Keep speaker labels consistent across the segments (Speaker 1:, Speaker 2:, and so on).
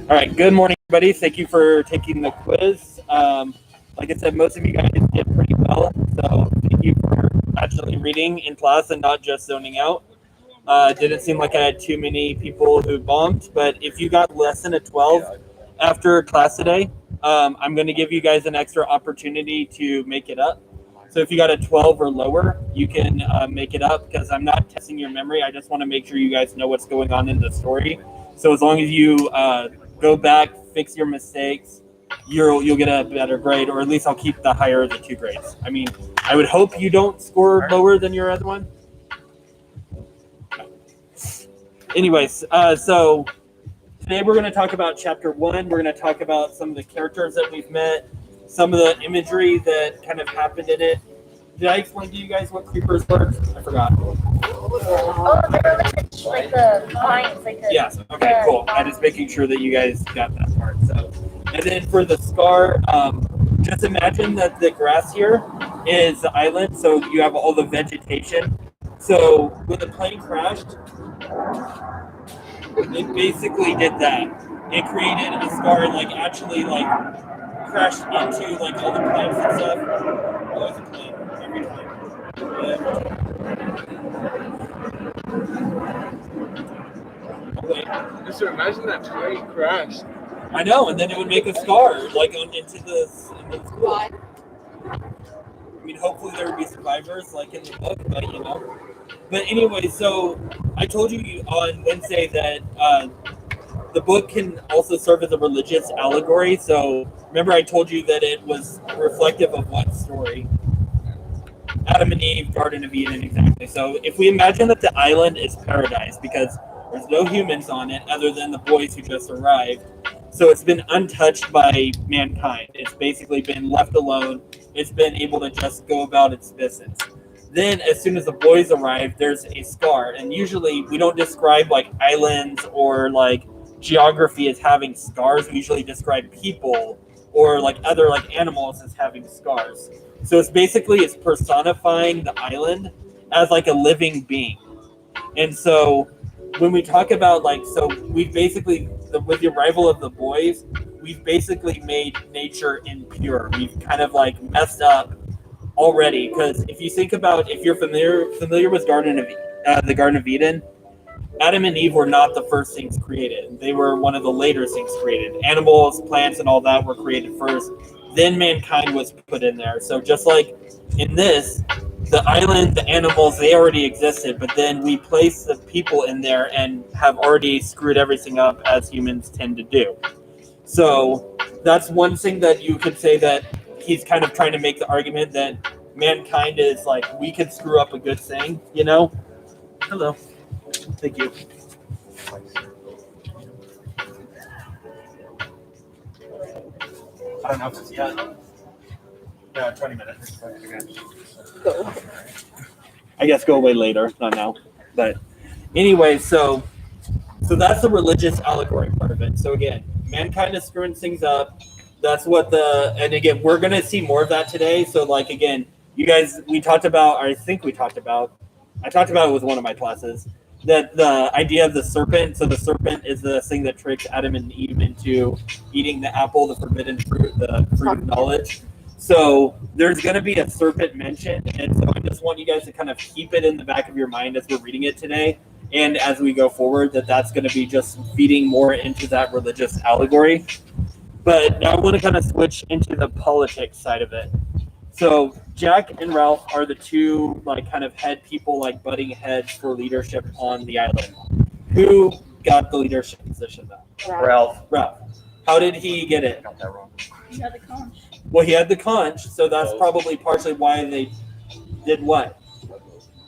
Speaker 1: All right, good morning, everybody. Thank you for taking the quiz. Like I said, most of you guys did pretty well, so thank you for actually reading in class and not just zoning out. Didn't seem like I had too many people who bombed, but if you got less than a 12 after class today, I'm going to give you guys an extra opportunity to make it up. So if you got a 12 or lower, you can make it up because I'm not testing your memory. I just want to make sure you guys know what's going on in the story. So as long as you go back, fix your mistakes, you'll get a better grade, or at least I'll keep the higher of the two grades. I mean, I would hope you don't score lower than your other one. Anyways, so today we're going to talk about chapter 1. We're going to talk about some of the characters that we've met, some of the imagery that kind of happened in it. Did I explain to you guys what creepers were? I forgot.
Speaker 2: Oh, they're like the vines, like the.
Speaker 1: Yes. Okay. Cool. I'm just making sure that you guys got that part. So, and then for the scar, just imagine that the grass here is the island. So you have all the vegetation. So when the plane crashed, it basically did that. It created a scar and like actually like crashed into like all the plants and stuff. Always a plane every time.
Speaker 3: Just imagine that plane crashed.
Speaker 1: I know, and then it would make a scar like into the school. I mean, hopefully there would be survivors like in the book, but you know. But anyway, so I told you on Wednesday that the book can also serve as a religious allegory. So remember I told you that it was reflective of what story? Adam and Eve, Garden of Eden, exactly. So if we imagine that the island is paradise because there's no humans on it other than the boys who just arrived. So it's been untouched by mankind. It's basically been left alone. It's been able to just go about its business. Then as soon as the boys arrive, there's a scar. And usually we don't describe like islands or like geography as having scars. We usually describe people or like other like animals as having scars. So it's personifying the island as like a living being. And so when we talk about like, so we've basically, with the arrival of the boys, we've basically made nature impure. We've kind of like messed up already, because if you think about, if you're familiar with the Garden of Eden, Adam and Eve were not the first things created. They were one of the later things created. Animals, plants, and all that were created first. Then mankind was put in there. So just like in this, the island, the animals, they already existed, but then we place the people in there and have already screwed everything up as humans tend to do. So that's one thing that you could say that he's kind of trying to make the argument that mankind is like, we could screw up a good thing, you know? Hello. Thank you. I don't know if it's yet. Yeah, 20 minutes.
Speaker 2: Go.
Speaker 1: I guess go away later, not now. But anyway, so that's the religious allegory part of it. So again, mankind is screwing things up. That's what and again, we're going to see more of that today. So like, again, you guys, I talked about it with one of my classes, that the idea of the serpent. So the serpent is the thing that tricks Adam and Eve into eating the apple, the forbidden fruit, the fruit of knowledge. So there's going to be a serpent mentioned, and so I just want you guys to kind of keep it in the back of your mind as we're reading it today, and as we go forward, that's going to be just feeding more into that religious allegory. But now I want to kind of switch into the politics side of it. So Jack and Ralph are the two like kind of head people, like butting heads for leadership on the island. Who got the leadership position though?
Speaker 2: Ralph.
Speaker 1: Ralph. How did he get it?
Speaker 3: Got that wrong.
Speaker 2: You had the conch.
Speaker 1: Well, he had the conch, so that's probably partially why they did what?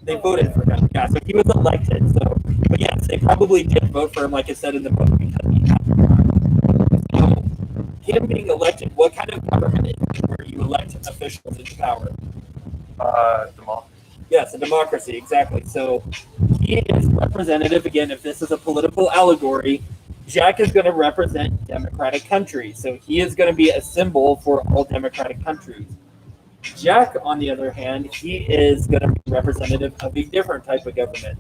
Speaker 1: They voted for him. Yeah, so he was elected. So, but yes, they probably did vote for him, like I said in the book, because he had the conch. So, him being elected, what kind of government is it where you elect officials into power?
Speaker 3: Democracy.
Speaker 1: Yes, a democracy, exactly. So he is representative, again, if this is a political allegory, Jack is going to represent democratic countries. So he is going to be a symbol for all democratic countries. Jack, on the other hand, he is going to be representative of a different type of government.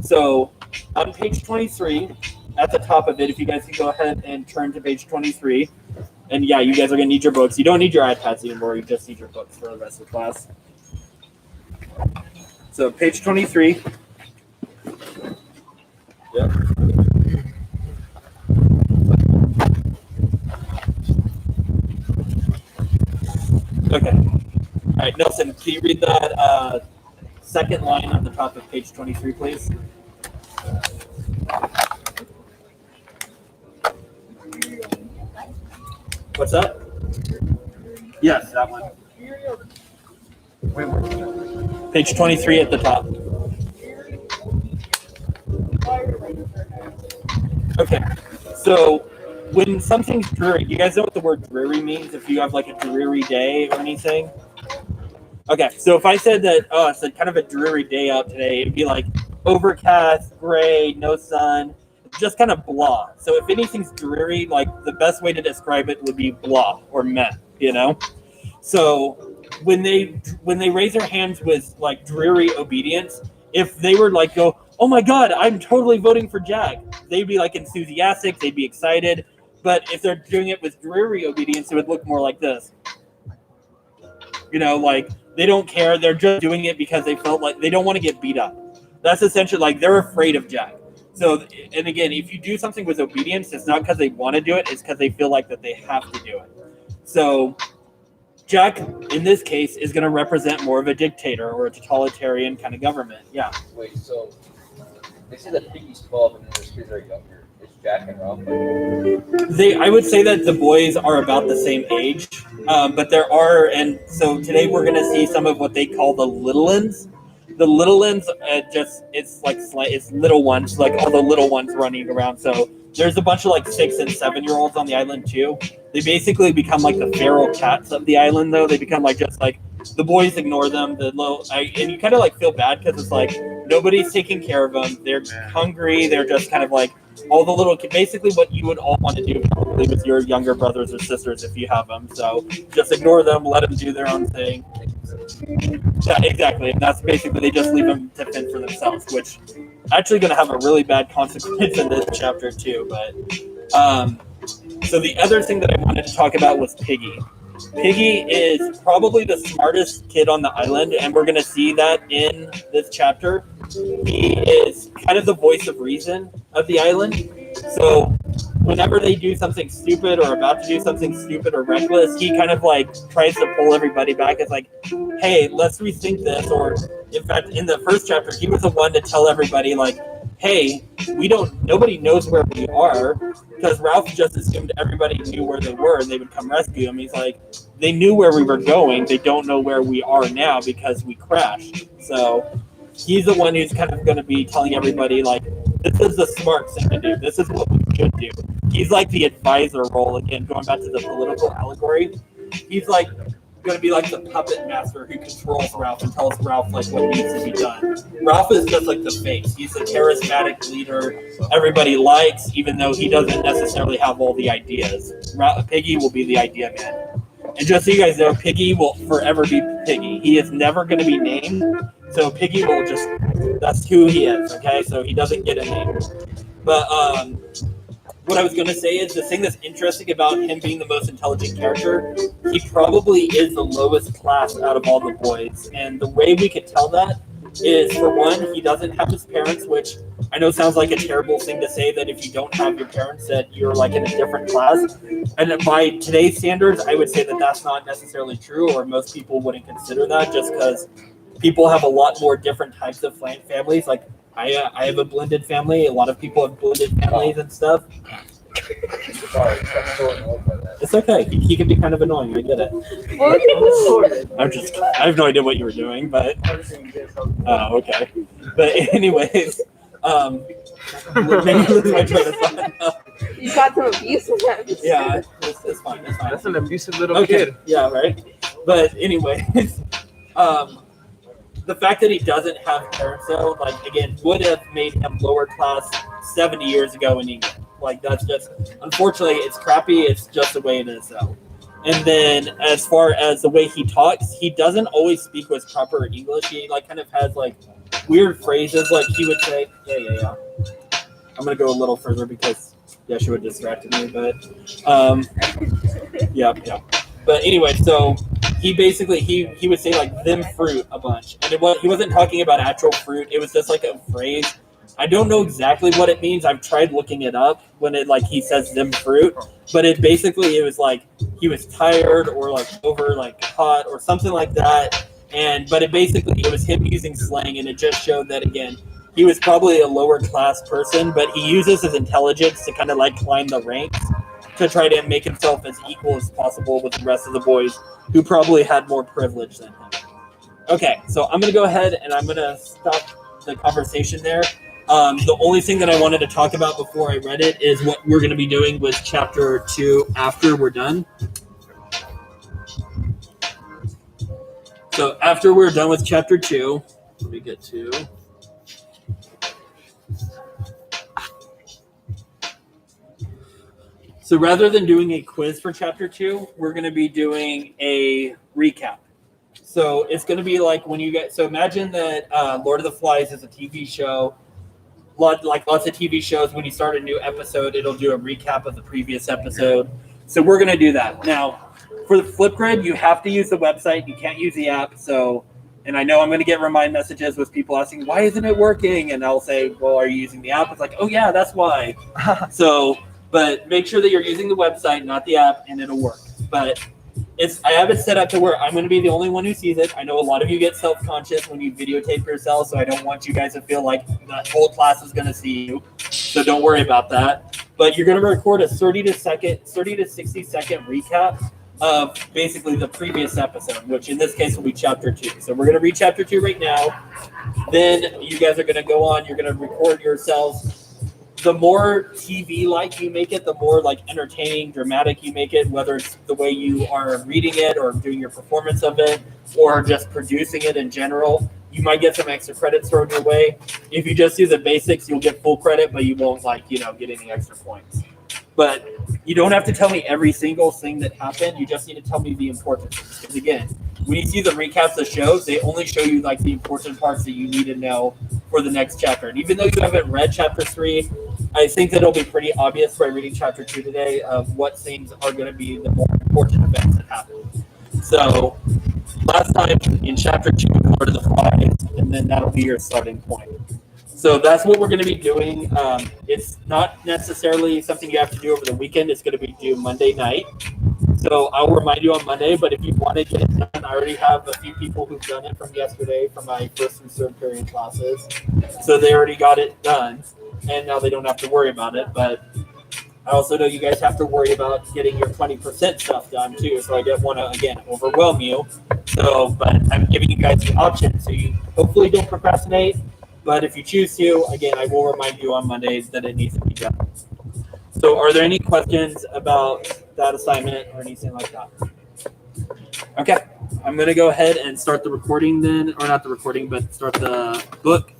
Speaker 1: So on page 23, at the top of it, if you guys can go ahead and turn to page 23. And yeah, you guys are going to need your books. You don't need your iPads anymore. You just need your books for the rest of the class. So page 23. Yep. Okay. All right, Nelson, can you read that second line on the top of page 23, please? What's that? Yes, that one. Page 23 at the top. Okay, so when something's dreary, you guys know what the word dreary means? If you have like a dreary day or anything? Okay, so if I said that, oh, it's kind of a dreary day out today, it'd be like overcast, gray, no sun, just kind of blah. So if anything's dreary, like the best way to describe it would be blah or meh, you know? So when they raise their hands with like dreary obedience, if they were like go, oh my God, I'm totally voting for Jack, they'd be like enthusiastic, they'd be excited. But if they're doing it with dreary obedience, it would look more like this. You know, like they don't care. They're just doing it because they felt like they don't want to get beat up. That's essentially like they're afraid of Jack. So, and again, if you do something with obedience, it's not because they want to do it. It's because they feel like that they have to do it. So Jack, in this case, is going to represent more of a dictator or a totalitarian kind of government. Yeah.
Speaker 4: Wait, so they say that Piggy's 12 and then there's kids that are younger. Is Jack and Ralph?
Speaker 1: I would say that the boys are about the same age, but there are, and so today we're going to see some of what they call the little uns. The little uns, it's little ones, like all the little ones running around. So there's a bunch of like 6 and 7-year-olds on the island too. They basically become like the feral cats of the island, though. They become like just like the boys ignore them. And you kind of like feel bad because it's like nobody's taking care of them. They're hungry. They're just kind of like all the little kids. Basically, what you would all want to do probably with your younger brothers or sisters if you have them. So just ignore them. Let them do their own thing. Yeah, exactly. And that's basically they just leave them to fend for themselves, which actually going to have a really bad consequence in this chapter too. But so the other thing that I wanted to talk about was Piggy. Piggy is probably the smartest kid on the island, and we're going to see that in this chapter. He is kind of the voice of reason of the island. So whenever they do something stupid or about to do something stupid or reckless, he kind of like tries to pull everybody back. It's like, hey, let's rethink this. Or in fact, in the first chapter, he was the one to tell everybody like, hey, nobody knows where we are, because Ralph just assumed everybody knew where they were and they would come rescue him. He's like, they knew where we were going. They don't know where we are now because we crashed. So he's the one who's kind of going to be telling everybody like, this is the smart thing to do. This is what we should do. He's like the advisor role, again, going back to the political allegory. He's like going to be like the puppet master who controls Ralph and tells Ralph like what needs to be done. Ralph is just like the face. He's a charismatic leader everybody likes, even though he doesn't necessarily have all the ideas. Piggy will be the idea man. And just so you guys know, Piggy will forever be Piggy. He is never going to be named. So Piggy will just, that's who he is, okay? So he doesn't get a name. But what I was going to say is the thing that's interesting about him being the most intelligent character, he probably is the lowest class out of all the boys. And the way we could tell that is, for one, he doesn't have his parents, which I know sounds like a terrible thing to say, that if you don't have your parents that you're like in a different class. And by today's standards, I would say that that's not necessarily true, or most people wouldn't consider that, just because people have a lot more different types of families. Like I have a blended family. A lot of people have blended families and stuff.
Speaker 4: Sorry, I'm so annoyed by that.
Speaker 1: It's okay. He can be kind of annoying. I get it. I have no idea what you were doing, but okay. But anyways, maybe that's my train of thought.
Speaker 5: You got some abuse in that.
Speaker 1: Yeah, it's fine. It's fine.
Speaker 3: That's an abusive little kid.
Speaker 1: Yeah, right. But anyways, the fact that he doesn't have parents, though, like again, would have made him lower class 70 years ago in England. Like that's just, unfortunately, it's crappy. It's just the way it is, though. And then as far as the way he talks, he doesn't always speak with proper English. He like kind of has like weird phrases. Like he would say, yeah. I'm gonna go a little further because Yeshua distracted me, but yeah. But anyway, so he basically he would say like them fruit a bunch, and he wasn't talking about actual fruit. It was just like a phrase. I don't know exactly what it means. I've tried looking it up when it like he says them fruit, but it was like he was tired or like over like hot or something like that. But it was him using slang, and it just showed that again he was probably a lower class person, but he uses his intelligence to kind of like climb the ranks to try to make himself as equal as possible with the rest of the boys who probably had more privilege than him. Okay, so I'm gonna go ahead and I'm gonna stop the conversation there. The only thing that I wanted to talk about before I read it is what we're going to be doing with chapter 2 after we're done. So after we're done with chapter 2, let me get to... So rather than doing a quiz for chapter 2, we're going to be doing a recap. So it's going to be like when you get... So imagine that Lord of the Flies is a TV show. Like lots of TV shows, when you start a new episode, it'll do a recap of the previous episode. So we're going to do that. Now, for the Flipgrid, you have to use the website. You can't use the app. And I know I'm going to get remind messages with people asking, why isn't it working? And I'll say, well, are you using the app? It's like, oh, yeah, that's why. But make sure that you're using the website, not the app, and it'll work. But I have it set up to where I'm going to be the only one who sees it. I know a lot of you get self-conscious when you videotape yourself, so I don't want you guys to feel like the whole class is going to see you. So don't worry about that. But you're going to record a 30 to 60 second recap of basically the previous episode, which in this case will be chapter 2. So we're going to read chapter 2 right now. Then you guys are going to go on. You're going to record yourselves. The more TV-like you make it, the more like entertaining, dramatic you make it, whether it's the way you are reading it or doing your performance of it or just producing it in general. You might get some extra credits thrown your way. If you just do the basics, you'll get full credit, but you won't get any extra points. But you don't have to tell me every single thing that happened. You just need to tell me the important things. Because again, when you see the recaps of shows, they only show you like the important parts that you need to know for the next chapter. And even though you haven't read chapter 3, I think that it'll be pretty obvious by reading chapter 2 today of what things are going to be the more important events that happen. So last time in chapter 2, Lord of the Flies, and then that'll be your starting point. So that's what we're going to be doing. It's not necessarily something you have to do over the weekend. It's going to be due Monday night. So I'll remind you on Monday, but if you want to get it done, I already have a few people who've done it from yesterday from my first and third period classes. So they already got it done, and now they don't have to worry about it. But I also know you guys have to worry about getting your 20% stuff done too. So I didn't want to, again, overwhelm you. But I'm giving you guys the option. So you hopefully don't procrastinate. But if you choose to, again, I will remind you on Mondays that it needs to be done. So are there any questions about that assignment or anything like that? Okay, I'm going to go ahead and start the recording then, or not the recording, but start the book.